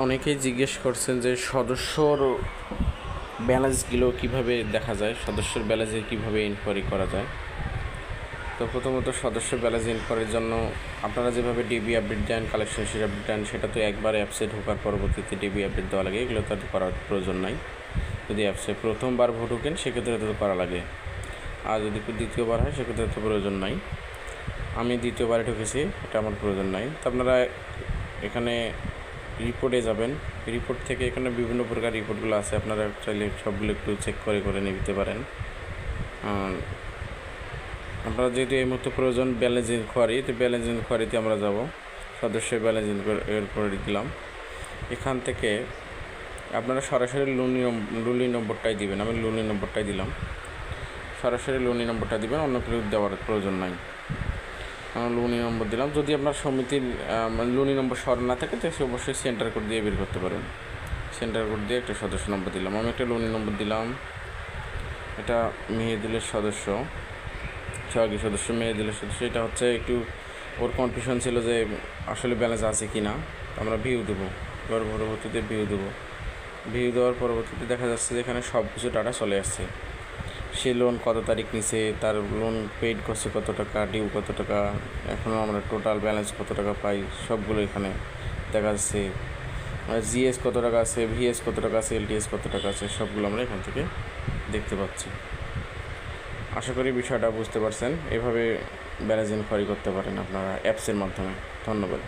অনেকেই জিজ্ঞেস করছেন যে সদস্যর ব্যালেন্সগুলো কিভাবে দেখা যায়, সদস্যর ব্যালেন্সে কিভাবে ইনকোয়ারি করা যায়। তো প্রথমত সদস্য ব্যালেন্স ইনকোয়ারির জন্য আপনারা যেভাবে ডিবি আপডেট দেন, কালেকশন শিট আপডেট দেন, সেটা তো একবার অ্যাপসে ঢোকার পরবর্তীতে ডিবি আপডেট দেওয়া লাগে। এগুলো তো করার প্রয়োজন নাই। যদি অ্যাপসে প্রথমবার ঢোকেন সেক্ষেত্রে তো করা লাগে, আর যদি দ্বিতীয়বার হয় সেক্ষেত্রে তো প্রয়োজন নাই। আমি দ্বিতীয়বারে ঢুকেছি, এটা আমার প্রয়োজন নাই। তো আপনারা এখানে রিপোর্টে যাবেন। রিপোর্ট থেকে এখানে বিভিন্ন প্রকার রিপোর্টগুলো আছে, আপনারা চাইলে সবগুলো একটু চেক করে নিতে পারেন। আপনারা যেহেতু এই মুহূর্তে প্রয়োজন ব্যালেন্স ইনকোয়ারি, তো ব্যালেন্স ইনকোয়ারিতে আমরা যাব। সদস্যের ব্যালেন্স ইনকোয়ারি দিলাম। এখান থেকে আপনারা সরাসরি লোনি নম্বরটাই দিবেন। আমি লোনি নম্বরটাই দিলাম। সরাসরি লোনি নম্বরটা দিবেন, অন্য কিছু দেওয়ার প্রয়োজন নাই। লোনি নম্বর দিলাম। যদি আপনার সমিতির লোনি নম্বর স্মরণ না থাকে তো সে অবশ্যই সেন্টার কোড দিয়ে বের করতে পারেন। সেন্টার কোড দিয়ে একটা সদস্য নম্বর দিলাম। আমি একটা লোনি নম্বর দিলাম। এটা মেহেদুলের সদস্য, সহযোগী সদস্য, মেহেদুলের সদস্য। এটা হচ্ছে একটু ওর কনফিউশন ছিল যে আসলে ব্যালেন্স আছে কি না। আমরা ভিউ দেবো, এবার পরবর্তীতে ভিউ দেবো। ভিউ দেওয়ার পরবর্তীতে দেখা যাচ্ছে যে এখানে সব কিছু ডাটা চলে আসছে। সে লোন কত তারিখ নিছে, তার লোন পেইড করছে কত টাকা, ডিউ কত টাকা, এখনও আমরা টোটাল ব্যালেন্স কত টাকা পাই সবগুলো এখানে দেখা যাচ্ছে। জিএস কত টাকা আছে, ভিএস কত টাকা আছে, এলটিএস কত টাকা আছে, সবগুলো আমরা এখান থেকে দেখতে পাচ্ছি। আশা করি বিষয়টা বুঝতে পারছেন। এভাবে ব্যালেন্স ইনকোয়ারি করতে পারেন আপনারা অ্যাপসের মাধ্যমে। ধন্যবাদ।